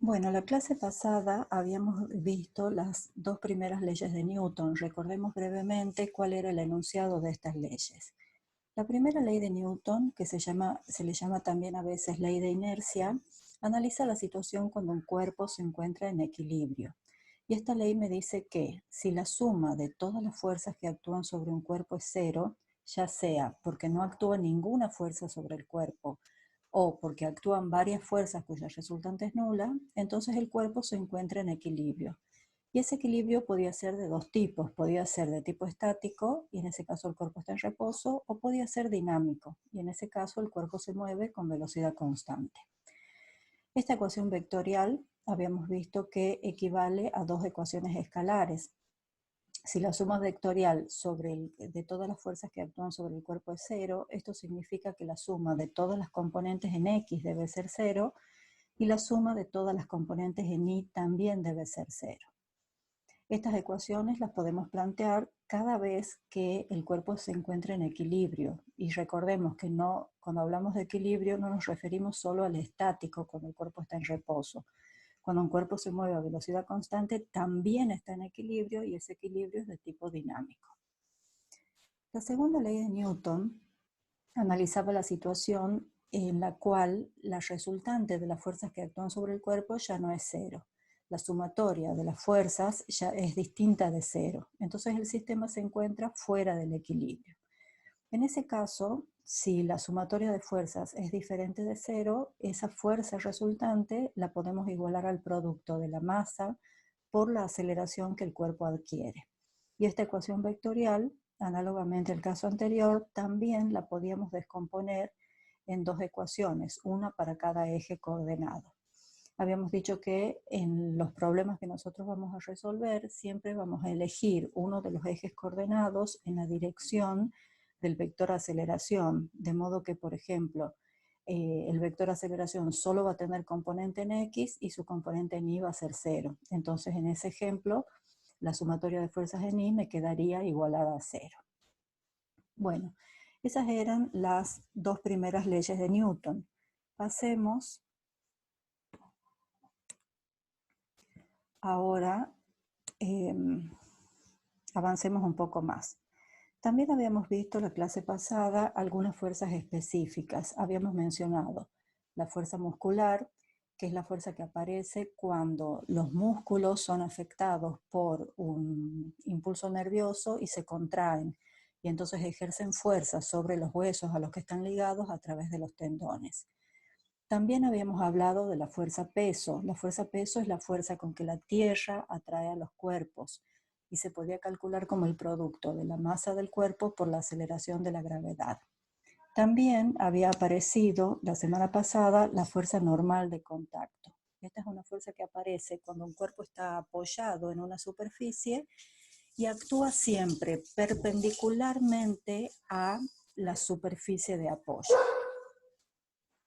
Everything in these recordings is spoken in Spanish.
Bueno, la clase pasada habíamos visto las dos primeras leyes de Newton. Recordemos brevemente cuál era el enunciado de estas leyes. La primera ley de Newton, que se le llama también a veces ley de inercia, analiza la situación cuando un cuerpo se encuentra en equilibrio. Y esta ley me dice que si la suma de todas las fuerzas que actúan sobre un cuerpo es cero, ya sea porque no actúa ninguna fuerza sobre el cuerpo, o porque actúan varias fuerzas cuya resultante es nula, entonces el cuerpo se encuentra en equilibrio. Y ese equilibrio podía ser de dos tipos. Podía ser de tipo estático, y en ese caso el cuerpo está en reposo, o podía ser dinámico, y en ese caso el cuerpo se mueve con velocidad constante. Esta ecuación vectorial habíamos visto que equivale a dos ecuaciones escalares. Si la suma vectorial de todas las fuerzas que actúan sobre el cuerpo es cero, esto significa que la suma de todas las componentes en X debe ser cero, y la suma de todas las componentes en Y también debe ser cero. Estas ecuaciones las podemos plantear cada vez que el cuerpo se encuentra en equilibrio. Y recordemos que cuando hablamos de equilibrio no nos referimos solo al estático, cuando el cuerpo está en reposo. Cuando un cuerpo se mueve a velocidad constante, también está en equilibrio, y ese equilibrio es de tipo dinámico. La segunda ley de Newton analizaba la situación en la cual la resultante de las fuerzas que actúan sobre el cuerpo ya no es cero. La sumatoria de las fuerzas ya es distinta de cero. Entonces el sistema se encuentra fuera del equilibrio. En ese caso, si la sumatoria de fuerzas es diferente de cero, esa fuerza resultante la podemos igualar al producto de la masa por la aceleración que el cuerpo adquiere. Y esta ecuación vectorial, análogamente al caso anterior, también la podíamos descomponer en dos ecuaciones, una para cada eje coordenado. Habíamos dicho que en los problemas que nosotros vamos a resolver, siempre vamos a elegir uno de los ejes coordenados en la dirección del vector aceleración, de modo que, por ejemplo, el vector aceleración solo va a tener componente en X y su componente en Y va a ser cero. Entonces, en ese ejemplo, la sumatoria de fuerzas en Y me quedaría igualada a cero. Bueno, esas eran las dos primeras leyes de Newton. Pasemos ahora, avancemos un poco más. También habíamos visto la clase pasada algunas fuerzas específicas. Habíamos mencionado la fuerza muscular, que es la fuerza que aparece cuando los músculos son afectados por un impulso nervioso y se contraen, y entonces ejercen fuerza sobre los huesos a los que están ligados a través de los tendones. También habíamos hablado de la fuerza peso. La fuerza peso es la fuerza con que la Tierra atrae a los cuerpos, y se podía calcular como el producto de la masa del cuerpo por la aceleración de la gravedad. También había aparecido la semana pasada la fuerza normal de contacto. Esta es una fuerza que aparece cuando un cuerpo está apoyado en una superficie y actúa siempre perpendicularmente a la superficie de apoyo.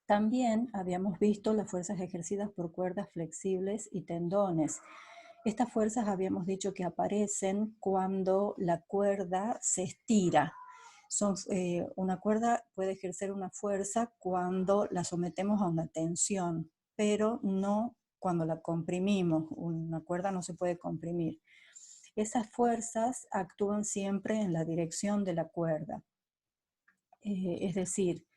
También habíamos visto las fuerzas ejercidas por cuerdas flexibles y tendones. Estas fuerzas habíamos dicho que aparecen cuando la cuerda se estira. Una cuerda puede ejercer una fuerza cuando la sometemos a una tensión, pero no cuando la comprimimos. Una cuerda no se puede comprimir. Esas fuerzas actúan siempre en la dirección de la cuerda. Es decir,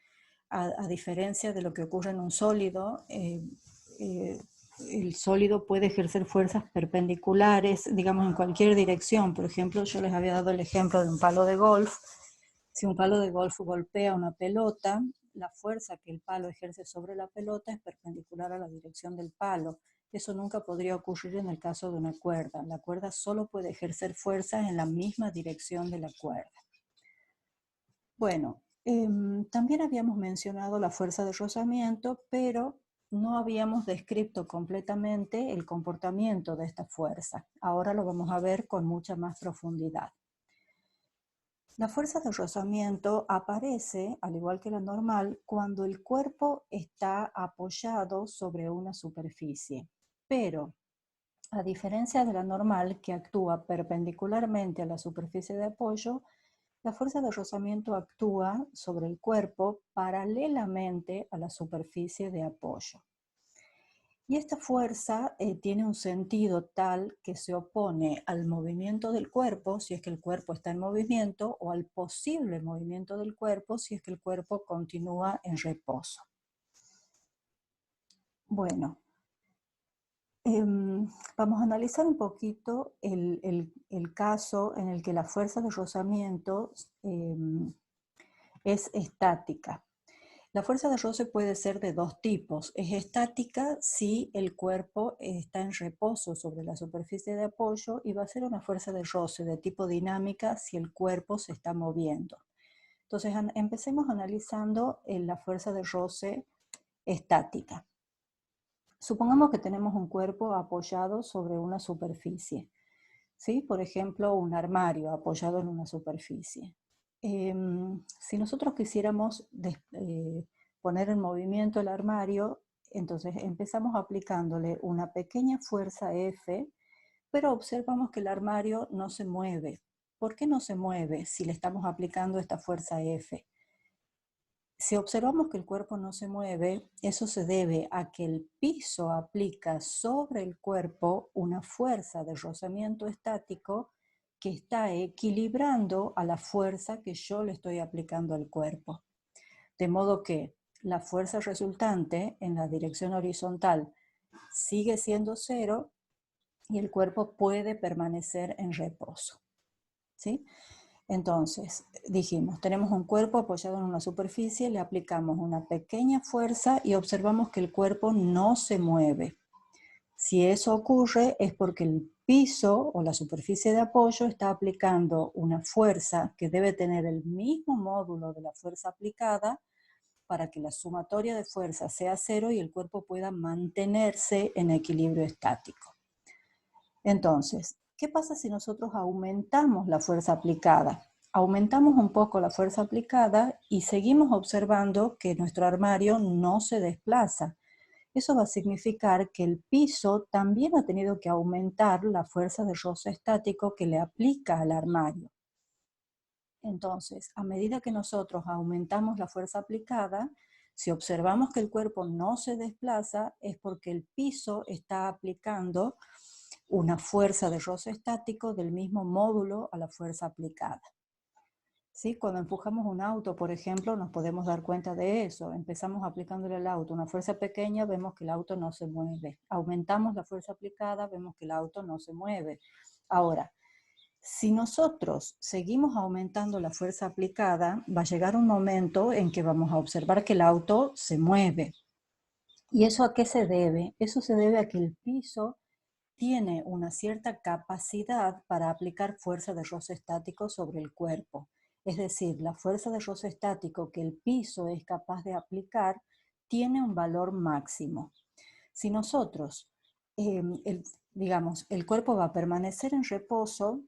a diferencia de lo que ocurre en un sólido, el sólido puede ejercer fuerzas perpendiculares, digamos, en cualquier dirección. Por ejemplo, yo les había dado el ejemplo de un palo de golf. Si un palo de golf golpea una pelota, la fuerza que el palo ejerce sobre la pelota es perpendicular a la dirección del palo. Eso nunca podría ocurrir en el caso de una cuerda. La cuerda solo puede ejercer fuerza en la misma dirección de la cuerda. Bueno, también habíamos mencionado la fuerza de rozamiento, pero no habíamos descrito completamente el comportamiento de esta fuerza. Ahora lo vamos a ver con mucha más profundidad. La fuerza de rozamiento aparece, al igual que la normal, cuando el cuerpo está apoyado sobre una superficie. Pero, a diferencia de la normal, que actúa perpendicularmente a la superficie de apoyo, la fuerza de rozamiento actúa sobre el cuerpo paralelamente a la superficie de apoyo. Y esta fuerza tiene un sentido tal que se opone al movimiento del cuerpo, si es que el cuerpo está en movimiento, o al posible movimiento del cuerpo, si es que el cuerpo continúa en reposo. Bueno, vamos a analizar un poquito el caso en el que la fuerza de rozamiento es estática. La fuerza de roce puede ser de dos tipos. Es estática si el cuerpo está en reposo sobre la superficie de apoyo, y va a ser una fuerza de roce de tipo dinámica si el cuerpo se está moviendo. Entonces, empecemos analizando la fuerza de roce estática. Supongamos que tenemos un cuerpo apoyado sobre una superficie, ¿sí? Por ejemplo, un armario apoyado en una superficie. Si nosotros quisiéramos poner en movimiento el armario, entonces empezamos aplicándole una pequeña fuerza F, pero observamos que el armario no se mueve. ¿Por qué no se mueve si le estamos aplicando esta fuerza F? Si observamos que el cuerpo no se mueve, eso se debe a que el piso aplica sobre el cuerpo una fuerza de rozamiento estático que está equilibrando a la fuerza que yo le estoy aplicando al cuerpo. De modo que la fuerza resultante en la dirección horizontal sigue siendo 0 y el cuerpo puede permanecer en reposo, ¿sí? Entonces, dijimos, tenemos un cuerpo apoyado en una superficie, le aplicamos una pequeña fuerza y observamos que el cuerpo no se mueve. Si eso ocurre es porque el piso o la superficie de apoyo está aplicando una fuerza que debe tener el mismo módulo de la fuerza aplicada para que la sumatoria de fuerzas sea 0 y el cuerpo pueda mantenerse en equilibrio estático. Entonces, ¿qué pasa si nosotros aumentamos la fuerza aplicada? Aumentamos un poco la fuerza aplicada y seguimos observando que nuestro armario no se desplaza. Eso va a significar que el piso también ha tenido que aumentar la fuerza de roce estático que le aplica al armario. Entonces, a medida que nosotros aumentamos la fuerza aplicada, si observamos que el cuerpo no se desplaza, es porque el piso está aplicando una fuerza de roce estático del mismo módulo a la fuerza aplicada. ¿Sí? Cuando empujamos un auto, por ejemplo, nos podemos dar cuenta de eso. Empezamos aplicándole al auto una fuerza pequeña, vemos que el auto no se mueve. Aumentamos la fuerza aplicada, vemos que el auto no se mueve. Ahora, si nosotros seguimos aumentando la fuerza aplicada, va a llegar un momento en que vamos a observar que el auto se mueve. ¿Y eso a qué se debe? Eso se debe a que el piso tiene una cierta capacidad para aplicar fuerza de roce estático sobre el cuerpo. Es decir, la fuerza de roce estático que el piso es capaz de aplicar tiene un valor máximo. Si nosotros, digamos, el cuerpo va a permanecer en reposo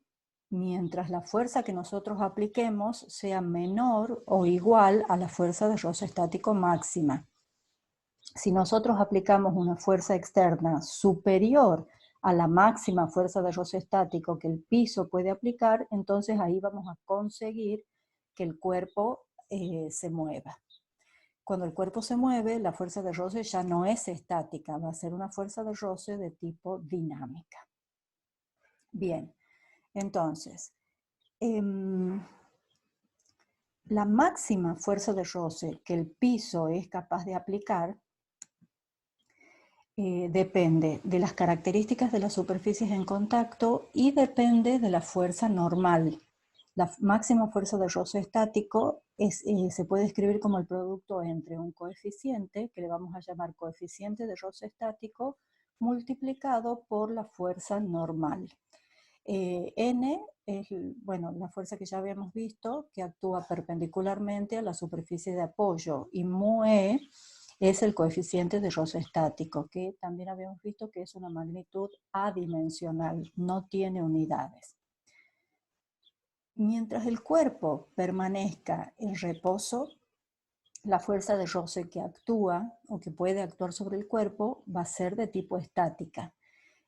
mientras la fuerza que nosotros apliquemos sea menor o igual a la fuerza de roce estático máxima. Si nosotros aplicamos una fuerza externa superior a la máxima fuerza de roce estático que el piso puede aplicar, entonces ahí vamos a conseguir que el cuerpo se mueva. Cuando el cuerpo se mueve, la fuerza de roce ya no es estática, va a ser una fuerza de roce de tipo dinámica. Bien, entonces, la máxima fuerza de roce que el piso es capaz de aplicar depende de las características de las superficies en contacto y depende de la fuerza normal. La máxima fuerza de roce estático se puede escribir como el producto entre un coeficiente, que le vamos a llamar coeficiente de roce estático, multiplicado por la fuerza normal. N es la fuerza que ya habíamos visto, que actúa perpendicularmente a la superficie de apoyo, y μe es el coeficiente de roce estático, que también habíamos visto que es una magnitud adimensional, no tiene unidades. Mientras el cuerpo permanezca en reposo, la fuerza de roce que actúa o que puede actuar sobre el cuerpo va a ser de tipo estática.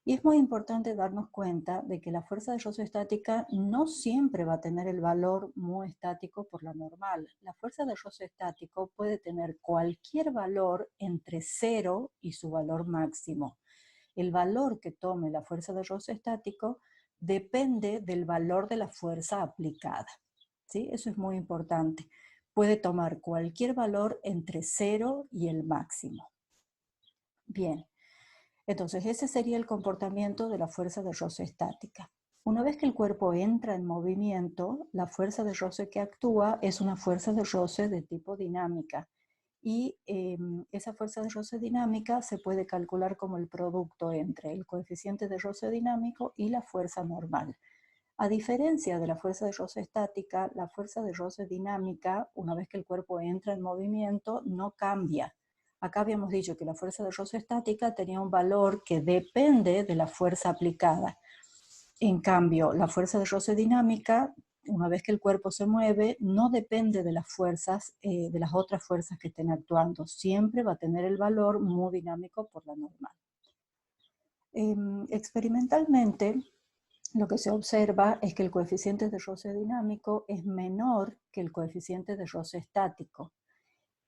Y es muy importante darnos cuenta de que la fuerza de roce estática no siempre va a tener el valor mu estático por la normal. La fuerza de roce estático puede tener cualquier valor entre 0 y su valor máximo. El valor que tome la fuerza de roce estático depende del valor de la fuerza aplicada. ¿Sí? Eso es muy importante. Puede tomar cualquier valor entre 0 y el máximo. Bien. Entonces, ese sería el comportamiento de la fuerza de roce estática. Una vez que el cuerpo entra en movimiento, la fuerza de roce que actúa es una fuerza de roce de tipo dinámica. Y esa fuerza de roce dinámica se puede calcular como el producto entre el coeficiente de roce dinámico y la fuerza normal. A diferencia de la fuerza de roce estática, la fuerza de roce dinámica, una vez que el cuerpo entra en movimiento, no cambia. Acá habíamos dicho que la fuerza de roce estática tenía un valor que depende de la fuerza aplicada. En cambio, la fuerza de roce dinámica, una vez que el cuerpo se mueve, no depende de las fuerzas, de las otras fuerzas que estén actuando. Siempre va a tener el valor mu dinámico por la normal. Experimentalmente, lo que se observa es que el coeficiente de roce dinámico es menor que el coeficiente de roce estático.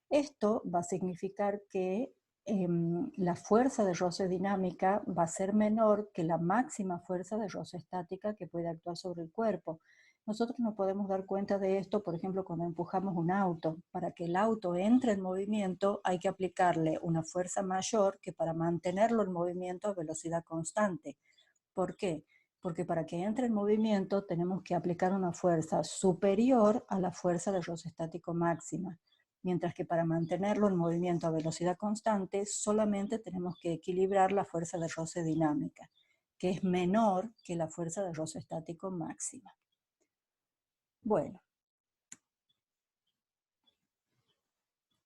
Esto va a significar que la fuerza de roce dinámica va a ser menor que la máxima fuerza de roce estática que puede actuar sobre el cuerpo. Nosotros nos podemos dar cuenta de esto, por ejemplo, cuando empujamos un auto. Para que el auto entre en movimiento hay que aplicarle una fuerza mayor que para mantenerlo en movimiento a velocidad constante. ¿Por qué? Porque para que entre en movimiento tenemos que aplicar una fuerza superior a la fuerza de roce estático máxima, mientras que para mantenerlo en movimiento a velocidad constante solamente tenemos que equilibrar la fuerza de roce dinámica, que es menor que la fuerza de roce estático máxima. Bueno,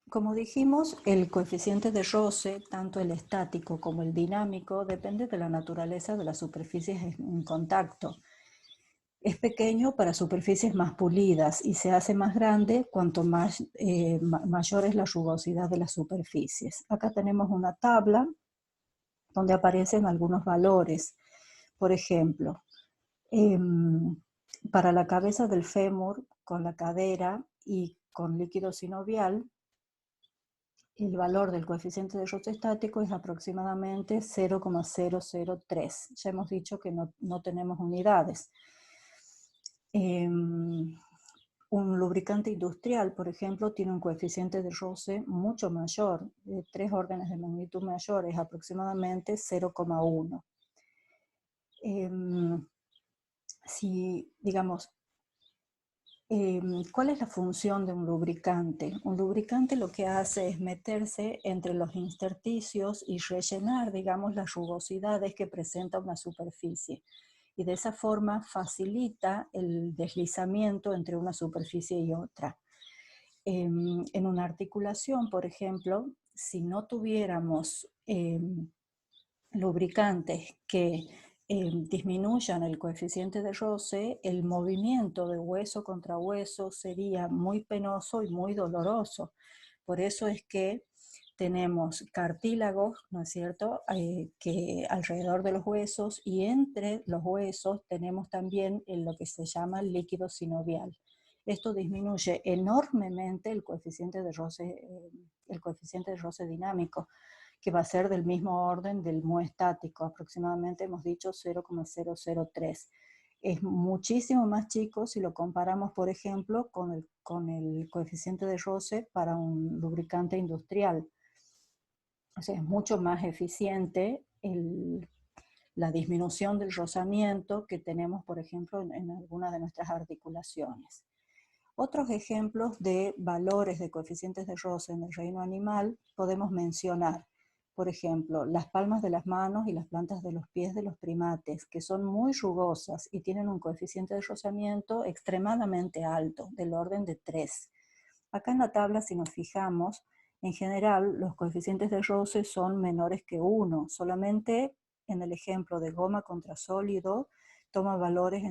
como dijimos, el coeficiente de roce, tanto el estático como el dinámico, depende de la naturaleza de las superficies en contacto. Es pequeño para superficies más pulidas y se hace más grande cuanto mayor es la rugosidad de las superficies. Acá tenemos una tabla donde aparecen algunos valores. Por ejemplo, para la cabeza del fémur, con la cadera y con líquido sinovial, el valor del coeficiente de roce estático es aproximadamente 0,003. Ya hemos dicho que no tenemos unidades. Un lubricante industrial, por ejemplo, tiene un coeficiente de roce mucho mayor, de 3 órdenes de magnitud mayores, aproximadamente 0,1. Si, digamos, ¿cuál es la función de un lubricante? Un lubricante lo que hace es meterse entre los intersticios y rellenar, digamos, las rugosidades que presenta una superficie. Y de esa forma facilita el deslizamiento entre una superficie y otra. En una articulación, por ejemplo, si no tuviéramos lubricantes que disminuyan el coeficiente de roce, el movimiento de hueso contra hueso sería muy penoso y muy doloroso. Por eso es que tenemos cartílagos, ¿no es cierto?, que alrededor de los huesos, y entre los huesos tenemos también lo que se llama el líquido sinovial. Esto disminuye enormemente el coeficiente de roce dinámico, que va a ser del mismo orden del mu estático, aproximadamente hemos dicho 0,003. Es muchísimo más chico si lo comparamos, por ejemplo, con el coeficiente de roce para un lubricante industrial. O sea, es mucho más eficiente la disminución del rozamiento que tenemos, por ejemplo, en alguna de nuestras articulaciones. Otros ejemplos de valores de coeficientes de roce en el reino animal podemos mencionar, por ejemplo, las palmas de las manos y las plantas de los pies de los primates, que son muy rugosas y tienen un coeficiente de rozamiento extremadamente alto, del orden de 3. Acá en la tabla, si nos fijamos, en general los coeficientes de roce son menores que 1, solamente en el ejemplo de goma contra sólido toma valores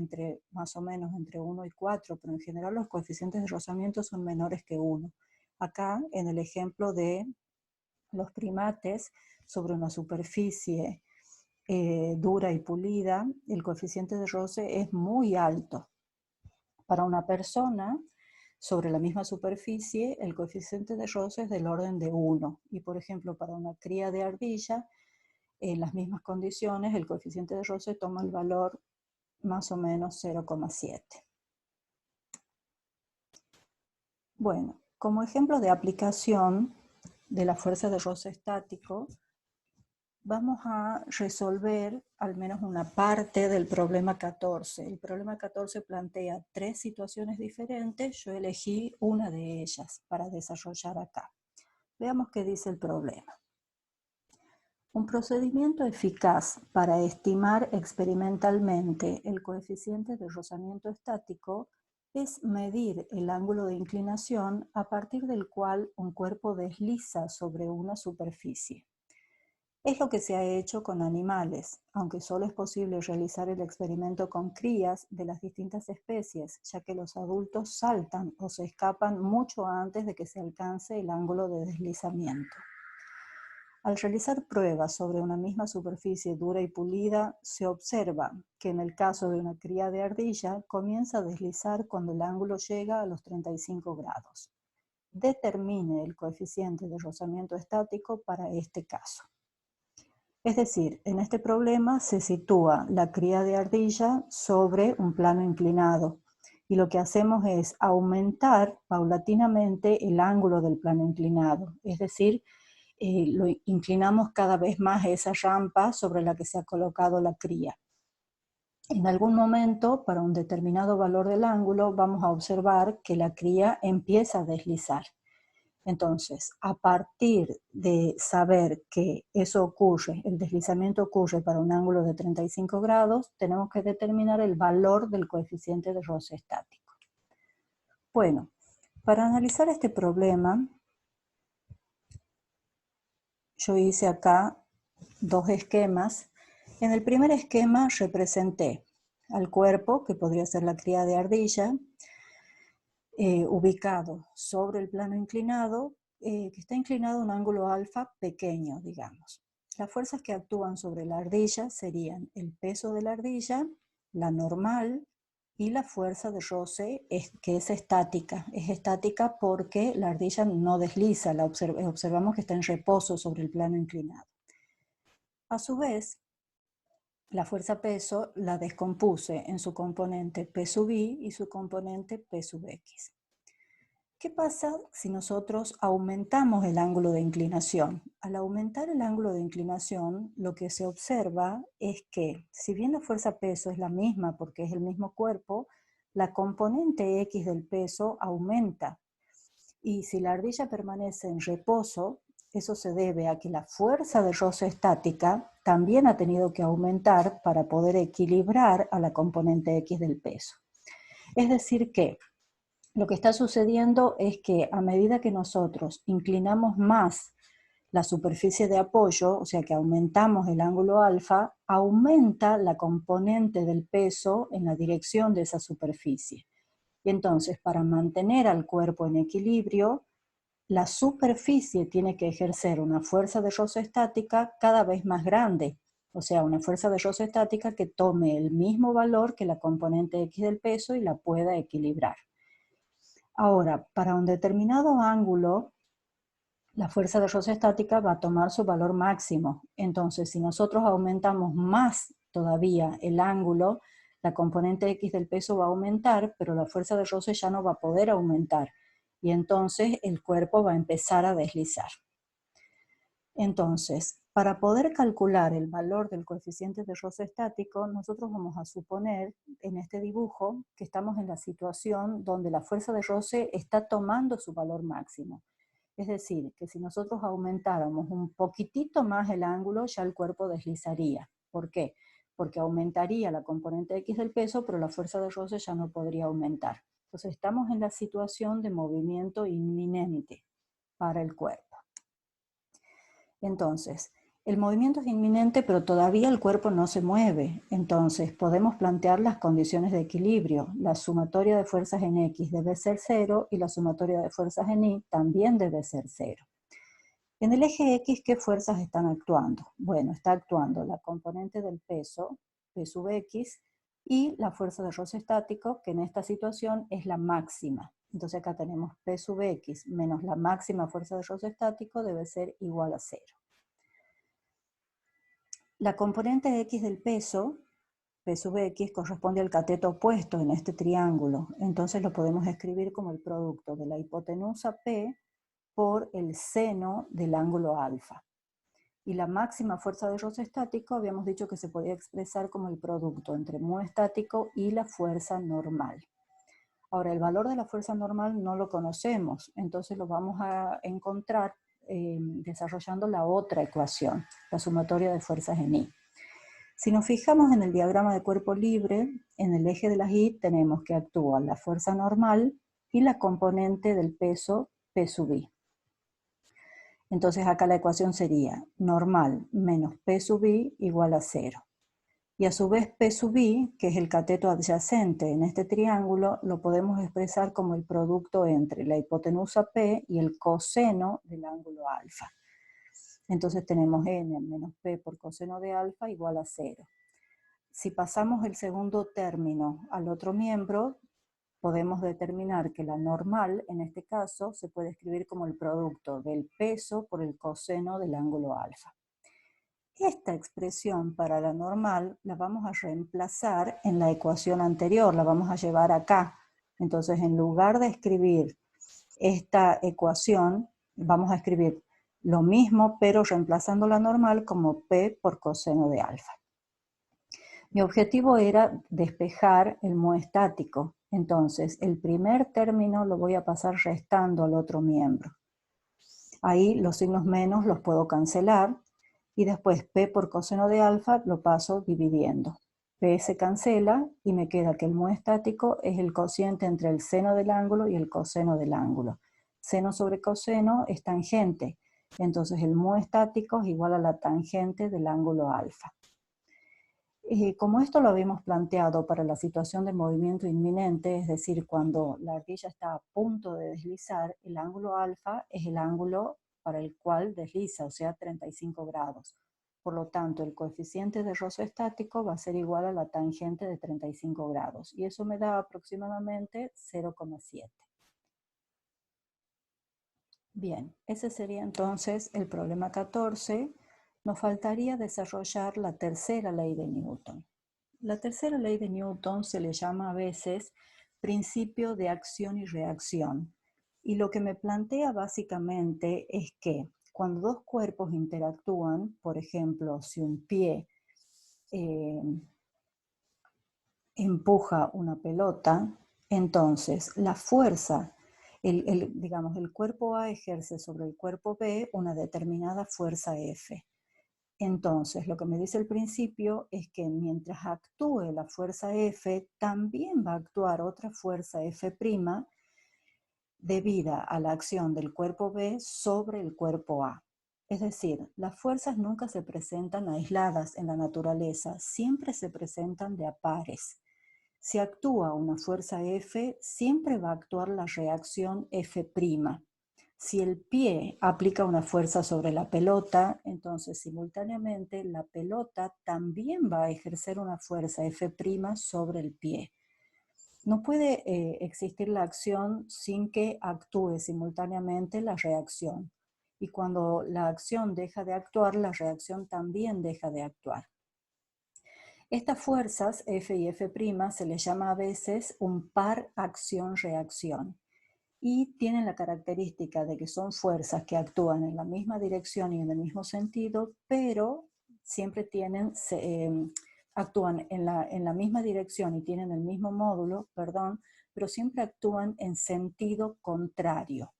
más o menos entre 1 y 4, pero en general los coeficientes de rozamiento son menores que 1. Acá, en el ejemplo de los primates, sobre una superficie dura y pulida, el coeficiente de roce es muy alto. Para una persona, sobre la misma superficie, el coeficiente de roce es del orden de 1. Y por ejemplo, para una cría de ardilla, en las mismas condiciones, el coeficiente de roce toma el valor más o menos 0,7. Bueno, como ejemplo de aplicación de la fuerza de roce estático, vamos a resolver al menos una parte del problema 14. El problema 14 plantea 3 situaciones diferentes, yo elegí una de ellas para desarrollar acá. Veamos qué dice el problema. Un procedimiento eficaz para estimar experimentalmente el coeficiente de rozamiento estático es medir el ángulo de inclinación a partir del cual un cuerpo desliza sobre una superficie. Es lo que se ha hecho con animales, aunque solo es posible realizar el experimento con crías de las distintas especies, ya que los adultos saltan o se escapan mucho antes de que se alcance el ángulo de deslizamiento. Al realizar pruebas sobre una misma superficie dura y pulida, se observa que en el caso de una cría de ardilla comienza a deslizar cuando el ángulo llega a los 35 grados. Determine el coeficiente de rozamiento estático para este caso. Es decir, en este problema se sitúa la cría de ardilla sobre un plano inclinado y lo que hacemos es aumentar paulatinamente el ángulo del plano inclinado, es decir, lo inclinamos cada vez más esa rampa sobre la que se ha colocado la cría. En algún momento, para un determinado valor del ángulo, vamos a observar que la cría empieza a deslizar. Entonces, a partir de saber que eso ocurre, el deslizamiento ocurre para un ángulo de 35 grados, tenemos que determinar el valor del coeficiente de roce estático. Bueno, para analizar este problema, yo hice acá 2 esquemas. En el primer esquema representé al cuerpo, que podría ser la cría de ardilla, ubicado sobre el plano inclinado, que está inclinado a un ángulo alfa pequeño, digamos. Las fuerzas que actúan sobre la ardilla serían el peso de la ardilla, la normal, y la fuerza de roce, que es estática. Es estática porque la ardilla no desliza, observamos que está en reposo sobre el plano inclinado. A su vez, la fuerza peso la descompuse en su componente P sub I y su componente P sub X. ¿Qué pasa si nosotros aumentamos el ángulo de inclinación? Al aumentar el ángulo de inclinación, lo que se observa es que, si bien la fuerza peso es la misma porque es el mismo cuerpo, la componente X del peso aumenta. Y si la ardilla permanece en reposo, eso se debe a que la fuerza de roce estática también ha tenido que aumentar para poder equilibrar a la componente X del peso. Es decir que lo que está sucediendo es que a medida que nosotros inclinamos más la superficie de apoyo, o sea que aumentamos el ángulo alfa, aumenta la componente del peso en la dirección de esa superficie. Y entonces, para mantener al cuerpo en equilibrio, la superficie tiene que ejercer una fuerza de roce estática cada vez más grande, o sea, una fuerza de roce estática que tome el mismo valor que la componente X del peso y la pueda equilibrar. Ahora, para un determinado ángulo, la fuerza de roce estática va a tomar su valor máximo. Entonces, si nosotros aumentamos más todavía el ángulo, la componente X del peso va a aumentar, pero la fuerza de roce ya no va a poder aumentar. Y entonces el cuerpo va a empezar a deslizar. Entonces, para poder calcular el valor del coeficiente de roce estático, nosotros vamos a suponer en este dibujo que estamos en la situación donde la fuerza de roce está tomando su valor máximo. Es decir, que si nosotros aumentáramos un poquitito más el ángulo, ya el cuerpo deslizaría. ¿Por qué? Porque aumentaría la componente X del peso, pero la fuerza de roce ya no podría aumentar. Entonces estamos en la situación de movimiento inminente para el cuerpo. Entonces, el movimiento es inminente, pero todavía el cuerpo no se mueve. Entonces, podemos plantear las condiciones de equilibrio. La sumatoria de fuerzas en X debe ser 0 y la sumatoria de fuerzas en Y también debe ser 0. En el eje X, ¿qué fuerzas están actuando? Bueno, está actuando la componente del peso, P sub X, y la fuerza de roce estático, que en esta situación es la máxima. Entonces acá tenemos P sub X menos la máxima fuerza de roce estático debe ser igual a 0. La componente X del peso, P sub X, corresponde al cateto opuesto en este triángulo. Entonces lo podemos escribir como el producto de la hipotenusa P por el seno del ángulo alfa. Y la máxima fuerza de roce estático habíamos dicho que se podía expresar como el producto entre mu estático y la fuerza normal. Ahora, el valor de la fuerza normal no lo conocemos, entonces lo vamos a encontrar desarrollando la otra ecuación, la sumatoria de fuerzas en I. Si nos fijamos en el diagrama de cuerpo libre, en el eje de las I tenemos que actúa la fuerza normal y la componente del peso P sub I. Entonces acá la ecuación sería normal menos P sub I igual a 0. Y a su vez P sub I, que es el cateto adyacente en este triángulo, lo podemos expresar como el producto entre la hipotenusa P y el coseno del ángulo alfa. Entonces tenemos n menos P por coseno de alfa igual a 0. Si pasamos el segundo término al otro miembro, podemos determinar que la normal, en este caso, se puede escribir como el producto del peso por el coseno del ángulo alfa. Esta expresión para la normal la vamos a reemplazar en la ecuación anterior, la vamos a llevar acá. Entonces, en lugar de escribir esta ecuación, vamos a escribir lo mismo, pero reemplazando la normal como P por coseno de alfa. Mi objetivo era despejar el mu estático. Entonces, el primer término lo voy a pasar restando al otro miembro. Ahí los signos menos los puedo cancelar y después P por coseno de alfa lo paso dividiendo. P se cancela y me queda que el mu estático es el cociente entre el seno del ángulo y el coseno del ángulo. Seno sobre coseno es tangente, entonces el mu estático es igual a la tangente del ángulo alfa. Como esto lo habíamos planteado para la situación de movimiento inminente, es decir, cuando la ardilla está a punto de deslizar, el ángulo alfa es el ángulo para el cual desliza, o sea, 35 grados. Por lo tanto, el coeficiente de roce estático va a ser igual a la tangente de 35 grados, y eso me da aproximadamente 0,7. Bien, ese sería entonces el problema 14. Nos faltaría desarrollar la tercera ley de Newton. La tercera ley de Newton se le llama a veces principio de acción y reacción. Y lo que me plantea básicamente es que cuando dos cuerpos interactúan, por ejemplo, si un pie empuja una pelota, entonces la fuerza, digamos, el cuerpo A ejerce sobre el cuerpo B una determinada fuerza F. Entonces, lo que me dice el principio es que mientras actúe la fuerza F, también va a actuar otra fuerza F' debida a la acción del cuerpo B sobre el cuerpo A. Es decir, las fuerzas nunca se presentan aisladas en la naturaleza, siempre se presentan de a pares. Si actúa una fuerza F, siempre va a actuar la reacción F'. Si el pie aplica una fuerza sobre la pelota, entonces simultáneamente la pelota también va a ejercer una fuerza F' sobre el pie. No puede existir la acción sin que actúe simultáneamente la reacción. Y cuando la acción deja de actuar, la reacción también deja de actuar. Estas fuerzas, F y F', se les llama a veces un par acción-reacción. Y tienen la característica de que son fuerzas que actúan en la misma dirección y en el mismo sentido, pero siempre actúan en la misma dirección y tienen el mismo módulo, pero siempre actúan en sentido contrario.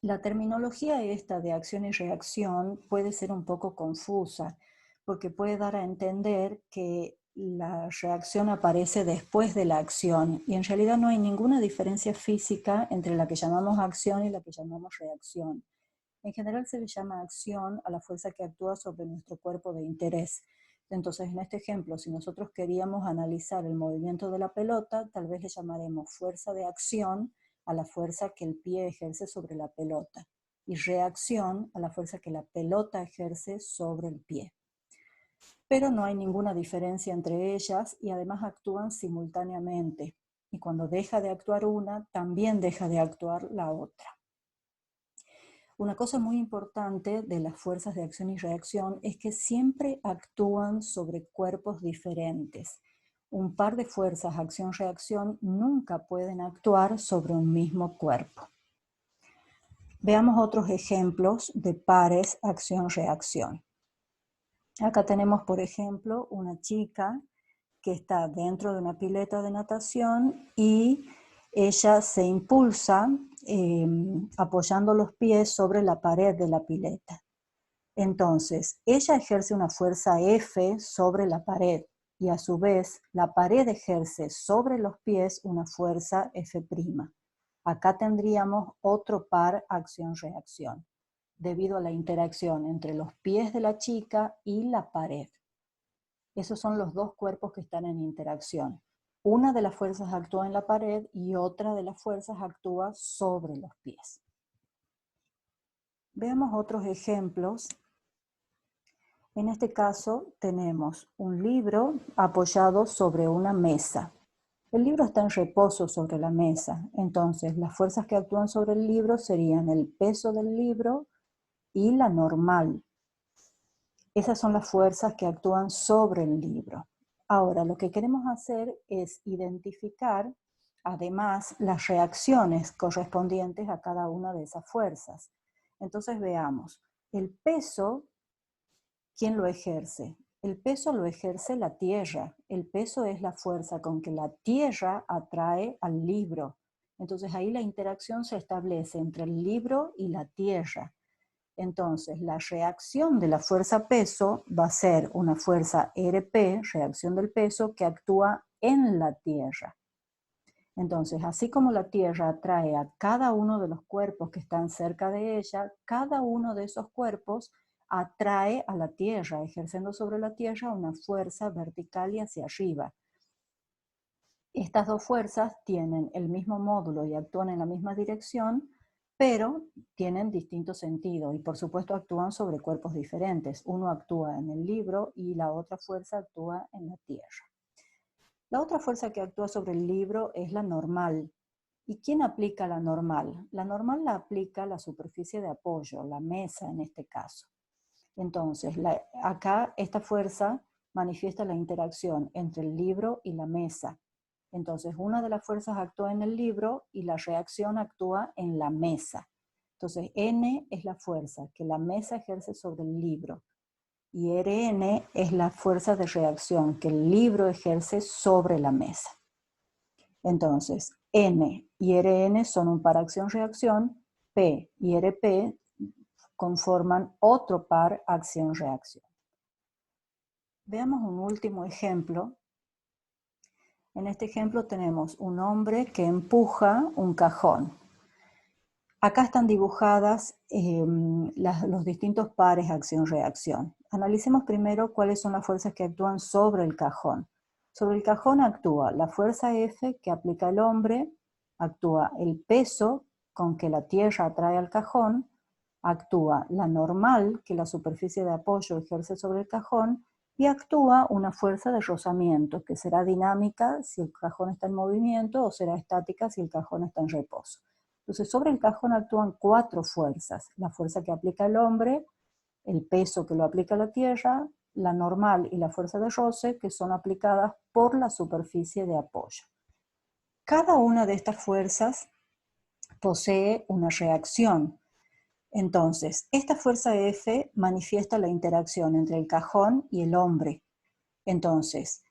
La terminología esta de acción y reacción puede ser un poco confusa, porque puede dar a entender que la reacción aparece después de la acción, y en realidad no hay ninguna diferencia física entre la que llamamos acción y la que llamamos reacción. En general se le llama acción a la fuerza que actúa sobre nuestro cuerpo de interés. Entonces, en este ejemplo, si nosotros queríamos analizar el movimiento de la pelota, tal vez le llamaremos fuerza de acción a la fuerza que el pie ejerce sobre la pelota. y reacción a la fuerza que la pelota ejerce sobre el pie. Pero no hay ninguna diferencia entre ellas y además actúan simultáneamente. Y cuando deja de actuar una, también deja de actuar la otra. Una cosa muy importante de las fuerzas de acción y reacción es que siempre actúan sobre cuerpos diferentes. Un par de fuerzas acción-reacción nunca pueden actuar sobre un mismo cuerpo. Veamos otros ejemplos de pares acción-reacción. Acá tenemos, por ejemplo, una chica que está dentro de una pileta de natación y ella se impulsa apoyando los pies sobre la pared de la pileta. Entonces, ella ejerce una fuerza F sobre la pared y a su vez la pared ejerce sobre los pies una fuerza F'. Acá tendríamos otro par acción-reacción, debido a la interacción entre los pies de la chica y la pared. Esos son los dos cuerpos que están en interacción. Una de las fuerzas actúa en la pared y otra de las fuerzas actúa sobre los pies. Veamos otros ejemplos. En este caso tenemos un libro apoyado sobre una mesa. El libro está en reposo sobre la mesa, entonces las fuerzas que actúan sobre el libro serían el peso del libro y la normal. Esas son las fuerzas que actúan sobre el libro. Ahora, lo que queremos hacer es identificar, además, las reacciones correspondientes a cada una de esas fuerzas. Entonces veamos, el peso, ¿quién lo ejerce? El peso lo ejerce la tierra. El peso es la fuerza con que la tierra atrae al libro. Entonces ahí la interacción se establece entre el libro y la tierra. Entonces, la reacción de la fuerza peso va a ser una fuerza RP, reacción del peso, que actúa en la Tierra. Entonces, así como la Tierra atrae a cada uno de los cuerpos que están cerca de ella, cada uno de esos cuerpos atrae a la Tierra, ejerciendo sobre la Tierra una fuerza vertical y hacia arriba. Estas dos fuerzas tienen el mismo módulo y actúan en la misma dirección, pero tienen distintos sentidos y por supuesto actúan sobre cuerpos diferentes. Uno actúa en el libro y la otra fuerza actúa en la tierra. La otra fuerza que actúa sobre el libro es la normal. ¿Y quién aplica la normal? La normal la aplica la superficie de apoyo, la mesa en este caso. Entonces, acá esta fuerza manifiesta la interacción entre el libro y la mesa. Entonces, una de las fuerzas actúa en el libro y la reacción actúa en la mesa. Entonces, N es la fuerza que la mesa ejerce sobre el libro y Rn es la fuerza de reacción que el libro ejerce sobre la mesa. Entonces, N y Rn son un par acción-reacción, P y Rp conforman otro par acción-reacción. Veamos un último ejemplo. En este ejemplo tenemos un hombre que empuja un cajón. Acá están dibujadas los distintos pares acción-reacción. Analicemos primero cuáles son las fuerzas que actúan sobre el cajón. Sobre el cajón actúa la fuerza F que aplica el hombre, actúa el peso con que la tierra atrae al cajón, actúa la normal que la superficie de apoyo ejerce sobre el cajón y actúa una fuerza de rozamiento que será dinámica si el cajón está en movimiento o será estática si el cajón está en reposo. Entonces, sobre el cajón actúan 4 fuerzas. La fuerza que aplica el hombre, el peso que lo aplica la tierra, la normal y la fuerza de roce, que son aplicadas por la superficie de apoyo. Cada una de estas fuerzas posee una reacción. Entonces, esta fuerza F manifiesta la interacción entre el cajón y el hombre. Entonces,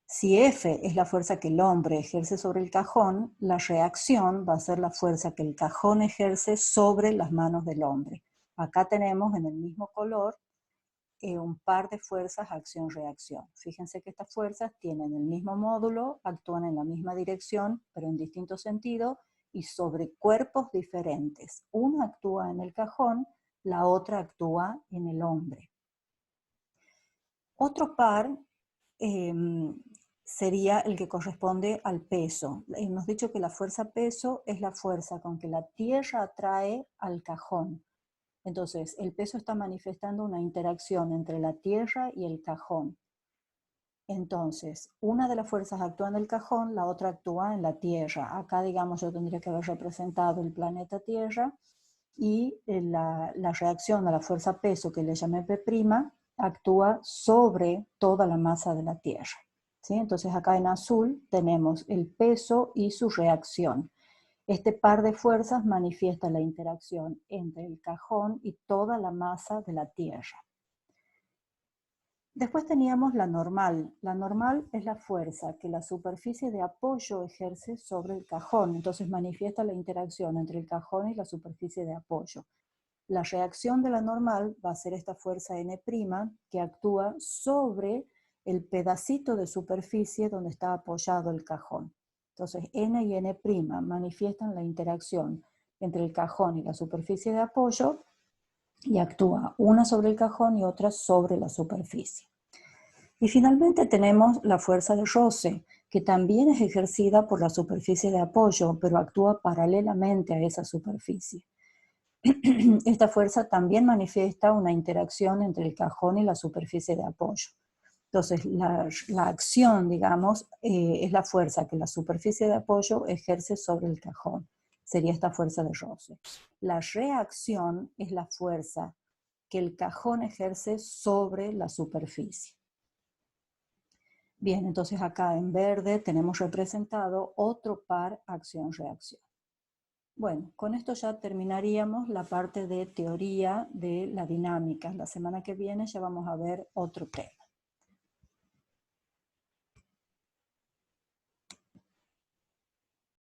si F es la fuerza que el hombre ejerce sobre el cajón, la reacción va a ser la fuerza que el cajón ejerce sobre las manos del hombre. Acá tenemos en el mismo color un par de fuerzas acción-reacción. Fíjense que estas fuerzas tienen el mismo módulo, actúan en la misma dirección, pero en distinto sentido, y sobre cuerpos diferentes. Una actúa en el cajón, la otra actúa en el hombre. Otro par sería el que corresponde al peso. Hemos dicho que la fuerza peso es la fuerza con que la Tierra atrae al cajón. Entonces, el peso está manifestando una interacción entre la Tierra y el cajón. Entonces, una de las fuerzas actúa en el cajón, la otra actúa en la Tierra. Acá, digamos, yo tendría que haber representado el planeta Tierra y la reacción a la fuerza peso, que le llamé P', actúa sobre toda la masa de la Tierra. ¿Sí? Entonces, acá en azul tenemos el peso y su reacción. Este par de fuerzas manifiesta la interacción entre el cajón y toda la masa de la Tierra. Después teníamos la normal. La normal es la fuerza que la superficie de apoyo ejerce sobre el cajón. Entonces manifiesta la interacción entre el cajón y la superficie de apoyo. La reacción de la normal va a ser esta fuerza N' que actúa sobre el pedacito de superficie donde está apoyado el cajón. Entonces N y N' manifiestan la interacción entre el cajón y la superficie de apoyo y actúa una sobre el cajón y otra sobre la superficie. Y finalmente tenemos la fuerza de roce, que también es ejercida por la superficie de apoyo, pero actúa paralelamente a esa superficie. Esta fuerza también manifiesta una interacción entre el cajón y la superficie de apoyo. Entonces, la acción, digamos, es la fuerza que la superficie de apoyo ejerce sobre el cajón. Sería esta fuerza de roce. La reacción es la fuerza que el cajón ejerce sobre la superficie. Bien, entonces acá en verde tenemos representado otro par acción-reacción. Bueno, con esto ya terminaríamos la parte de teoría de la dinámica. La semana que viene ya vamos a ver otro tema.